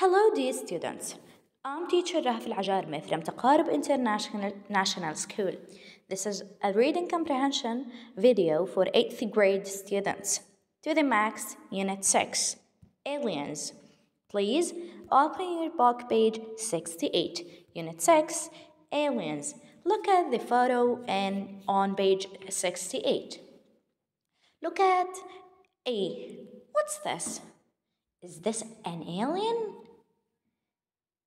Hello, dear students. I'm teacher Rahaf Al-Ajarmi from Taqarib International School. This is a reading comprehension video for 8th grade students. To the max, Unit 6, Aliens. Please open your book page 68. Unit 6, Aliens. Look at the photo and on page 68. Look at A. What's this? Is this an alien?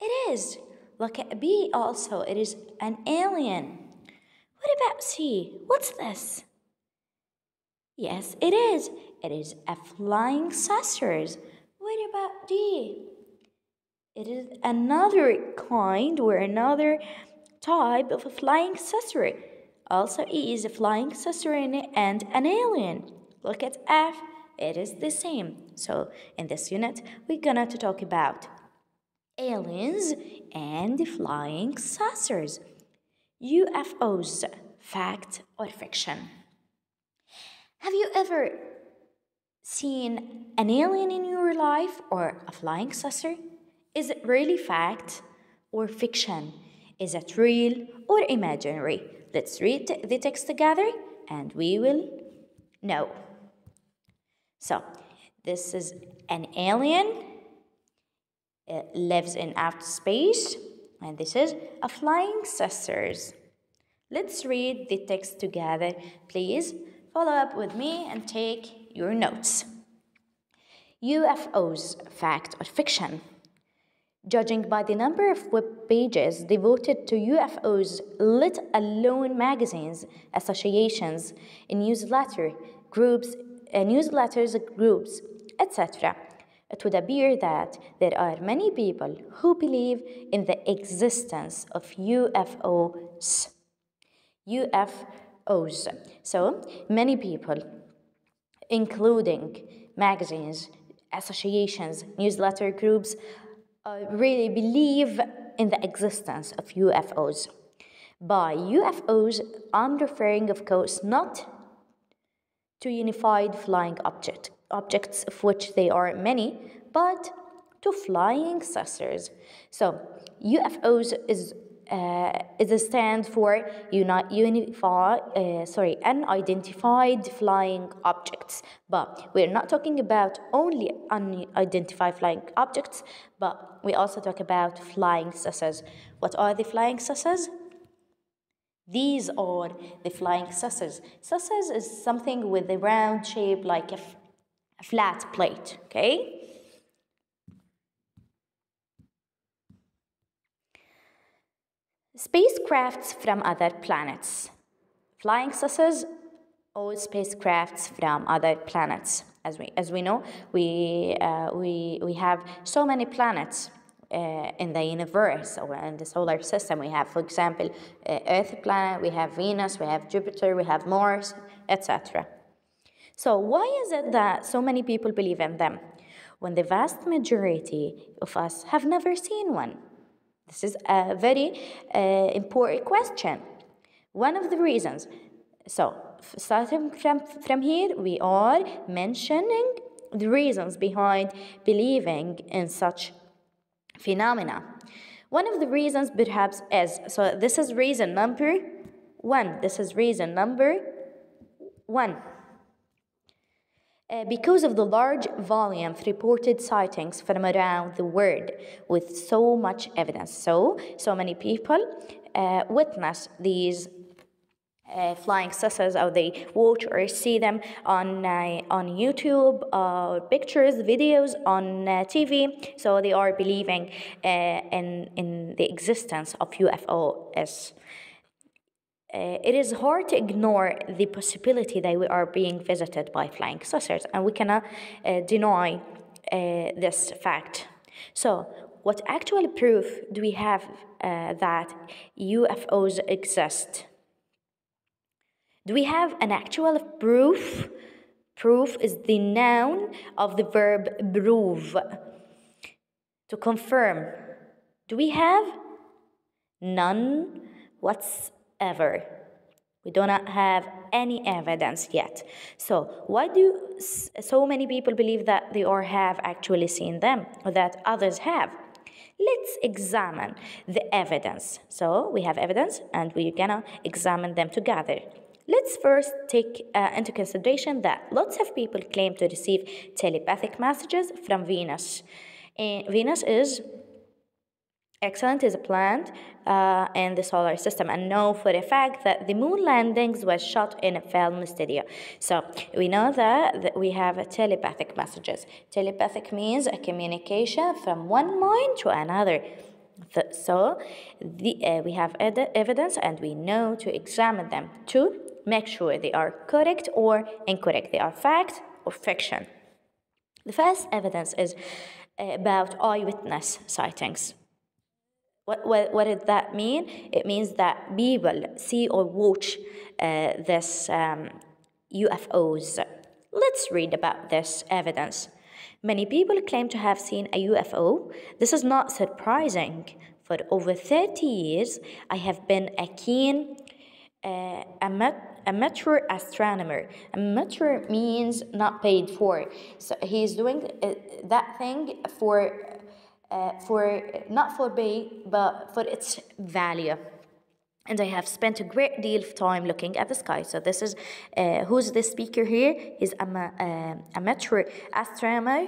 It is. Look at B also. It is an alien. What about C? What's this? Yes, it is. It is a flying saucer. What about D? It is another kind or another type of a flying saucer. Also, E is a flying saucer and an alien. Look at F. It is the same. So, in this unit, we're gonna talk about aliens and flying saucers. UFOs, fact or fiction? Have you ever seen an alien in your life or a flying saucer? Is it really fact or fiction? Is it real or imaginary? Let's read the text together and we will know. So, this is an alien. It lives in outer space, and this is a flying saucer. Let's read the text together. Please follow up with me and take your notes. UFOs, fact or fiction? Judging by the number of web pages devoted to UFOs, let alone magazines, associations, newsletters, groups, etc., it would appear that there are many people who believe in the existence of UFOs. UFOs. So, many people, including magazines, associations, newsletter groups, really believe in the existence of UFOs. By UFOs, I'm referring, of course, not to unified flying objects, of which there are many, but to flying saucers. So, UFOs is a stand for unidentified flying objects. But we're not talking about only unidentified flying objects, but we also talk about flying saucers. What are the flying saucers? These are the flying saucers. Saucers is something with a round shape like a flat plate, okay? Spacecrafts from other planets. Flying saucers or spacecrafts from other planets. As we know, we have so many planets in the universe or in the solar system. We have, for example, Earth planet, we have Venus, we have Jupiter, we have Mars, etc. So why is it that so many people believe in them when the vast majority of us have never seen one? This is a very important question. One of the reasons, so starting from here, we are mentioning the reasons behind believing in such phenomena. One of the reasons perhaps is, so this is reason number one. Because of the large volume of reported sightings from around the world with so much evidence. So many people witness these flying saucers, or they watch or see them on YouTube, pictures, videos on TV. So they are believing in the existence of UFOs. It is hard to ignore the possibility that we are being visited by flying saucers, and we cannot deny this fact. So, what actual proof do we have that UFOs exist? Do we have an actual proof? Proof is the noun of the verb prove. To confirm. Do we have? None whatsoever. We do not have any evidence yet. So why do so many people believe that they have actually seen them, or that others have? Let's examine the evidence. So we have evidence and we're gonna examine them together. Let's first take into consideration that lots of people claim to receive telepathic messages from Venus. And Venus is excellent is a planet in the solar system, and know for a fact that the moon landings was shot in a film studio. So we know that we have telepathic messages. Telepathic means a communication from one mind to another. So we have evidence and we know to examine them to make sure they are correct or incorrect. They are fact or fiction. The first evidence is about eyewitness sightings. What did that mean? It means that people see or watch this UFOs. Let's read about this evidence. Many people claim to have seen a UFO. This is not surprising. For over 30 years, I have been a keen amateur astronomer. Amateur means not paid for. So he's doing that thing for not for pay, but for its value. And I have spent a great deal of time looking at the sky. So this is who's the speaker here? He's amateur astronomer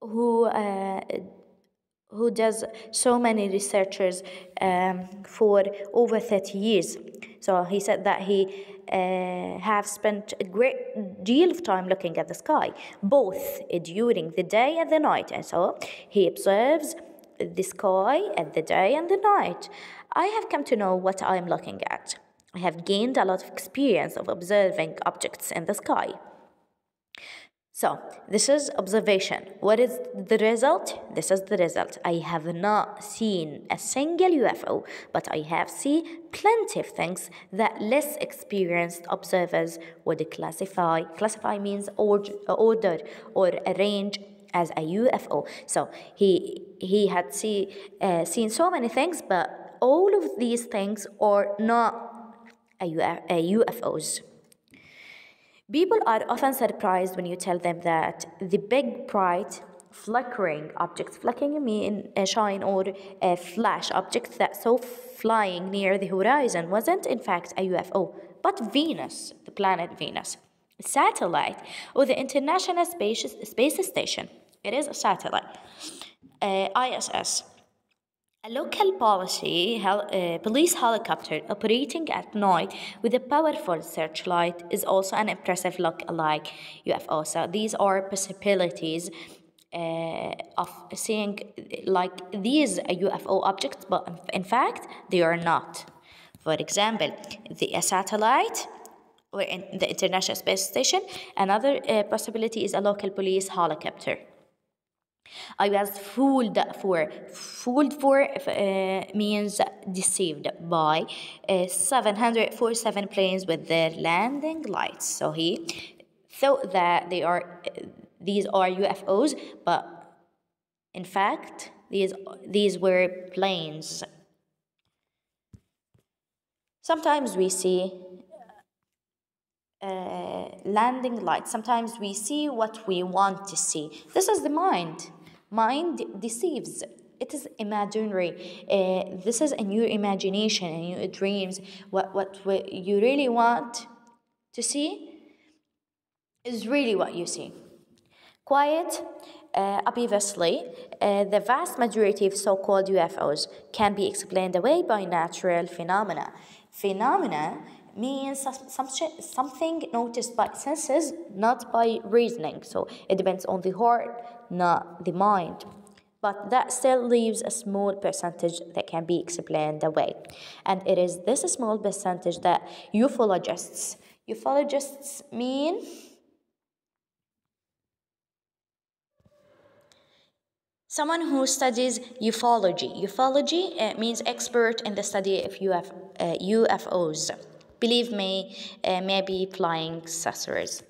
who does so many researchers for over 30 years. So he said that he have spent a great deal of time looking at the sky, both during the day and the night. And so he observes the sky at the day and the night. I have come to know what I am looking at. I have gained a lot of experience of observing objects in the sky. So, this is observation. What is the result? This is the result. I have not seen a single UFO, but I have seen plenty of things that less experienced observers would classify. Classify means order or arrange as a UFO. So, he had seen so many things, but all of these things are not UFOs. People are often surprised when you tell them that the big, bright, flickering objects, flickering mean shine or flash objects that saw flying near the horizon wasn't in fact a UFO, but Venus, the planet Venus, a satellite, or the International Space Station. It is a satellite, ISS. A local police helicopter operating at night with a powerful searchlight is also an impressive look-alike UFO. So these are possibilities of seeing like these UFO objects, but in fact they are not. For example, a satellite or in the International Space Station. Another possibility is a local police helicopter. I was fooled for means deceived by 747 planes with their landing lights. So he thought that these are UFOs, but in fact these were planes. Sometimes we see landing lights. Sometimes we see what we want to see. This is the mind. Mind deceives. It is imaginary. This is in your imagination and your dreams. What you really want to see is really what you see. Quite obviously, the vast majority of so-called UFOs can be explained away by natural phenomena. Phenomena means something noticed by senses, not by reasoning. So it depends on the heart, not the mind. But that still leaves a small percentage that can be explained away. And it is this small percentage that ufologists mean someone who studies ufology. Ufology means expert in the study of UFOs. Believe me, maybe flying saucers.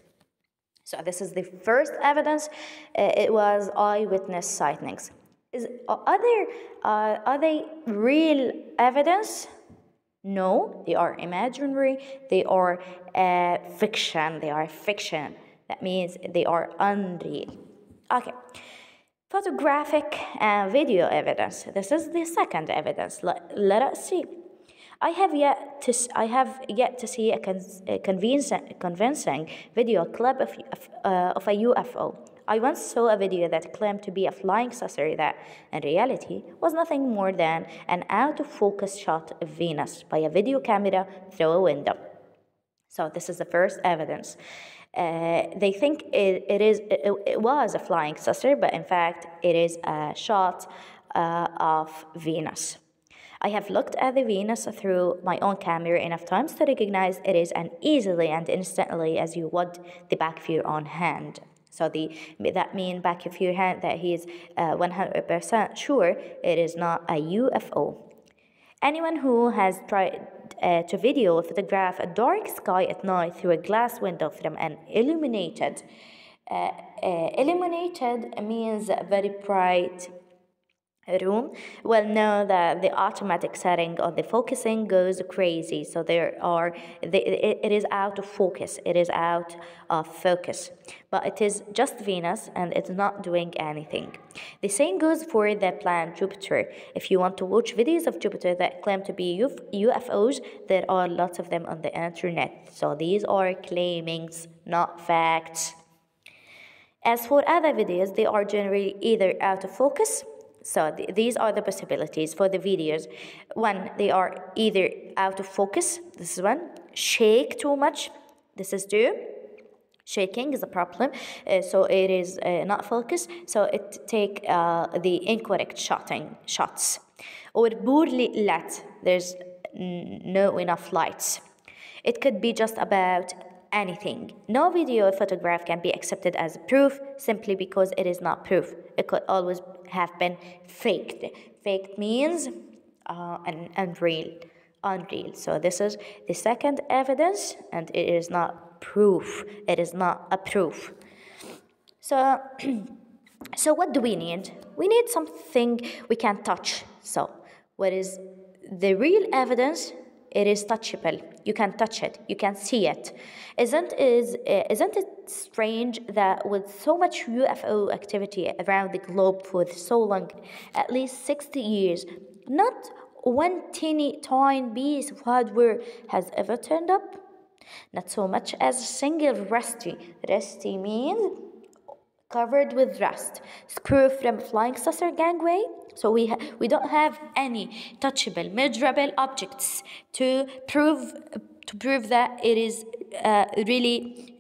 So this is the first evidence. It was eyewitness sightings. Are they real evidence? No, they are imaginary. They are fiction. They are fiction. That means they are unreal. Okay. Photographic and video evidence. This is the second evidence. Let us see. I have yet to see a convincing video clip of a UFO. I once saw a video that claimed to be a flying saucer that, in reality, was nothing more than an out-of-focus shot of Venus by a video camera through a window. So this is the first evidence. They think it was a flying saucer, but in fact, it is a shot of Venus. I have looked at the Venus through my own camera enough times to recognize it is as easily and instantly as you would the back of your own hand. So that means back of your hand that he is 100% sure it is not a UFO. Anyone who has tried to video or photograph a dark sky at night through a glass window from an illuminated means a very bright room will know that the automatic setting of the focusing goes crazy. So it is out of focus. It is out of focus. But it is just Venus and it's not doing anything. The same goes for the planet Jupiter. If you want to watch videos of Jupiter that claim to be UFOs, there are lots of them on the internet. So these are claimings, not facts. As for other videos, they are generally either out of focus. So these are the possibilities for the videos. One, they are either out of focus. This is one. Shake too much. This is two. Shaking is a problem. So it is not focused. So it take the incorrect shots. Or poorly lit. There's no enough lights. It could be just about anything. No video or photograph can be accepted as proof simply because it is not proof. It could always have been faked. Faked means unreal. So this is the second evidence, and it is not proof. It is not a proof. So, so what do we need? We need something we can touch. So what is the real evidence? It is touchable. You can touch it. You can see it. Isn't it strange that with so much UFO activity around the globe for so long, at least 60 years, not one teeny tiny piece of hardware has ever turned up? Not so much as a single rusty. Rusty means covered with rust. Screw from a flying saucer gangway. So we don't have any touchable, measurable objects to prove that it is really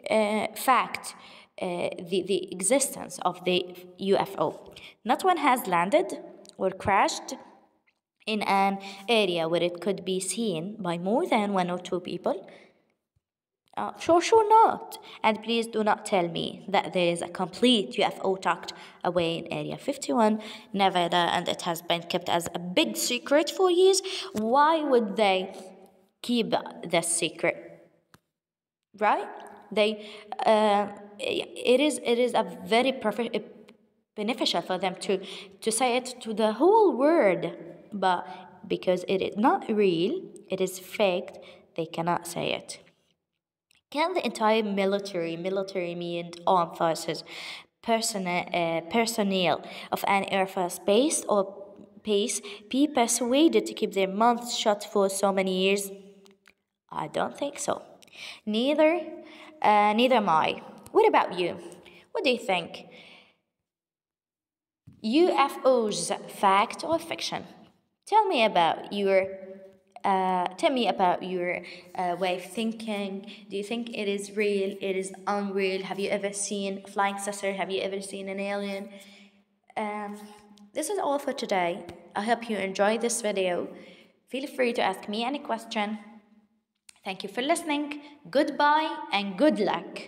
fact, the existence of the UFO. Not one has landed or crashed in an area where it could be seen by more than one or two people. Sure not. And please do not tell me that there is a complete UFO tucked away in Area 51, Nevada, and it has been kept as a big secret for years. Why would they keep this secret? Right? It is a very beneficial for them to say it to the whole world, but because it is not real, it is faked, they cannot say it. Can the entire military means armed forces, personnel of an air force base or base be persuaded to keep their mouths shut for so many years? I don't think so. Neither am I. What about you? What do you think? UFOs, fact or fiction? Tell me about your way of thinking. Do you think it is real? It is unreal? Have you ever seen a flying saucer? Have you ever seen an alien? This is all for today. I hope you enjoyed this video. Feel free to ask me any question. Thank you for listening. Goodbye and good luck.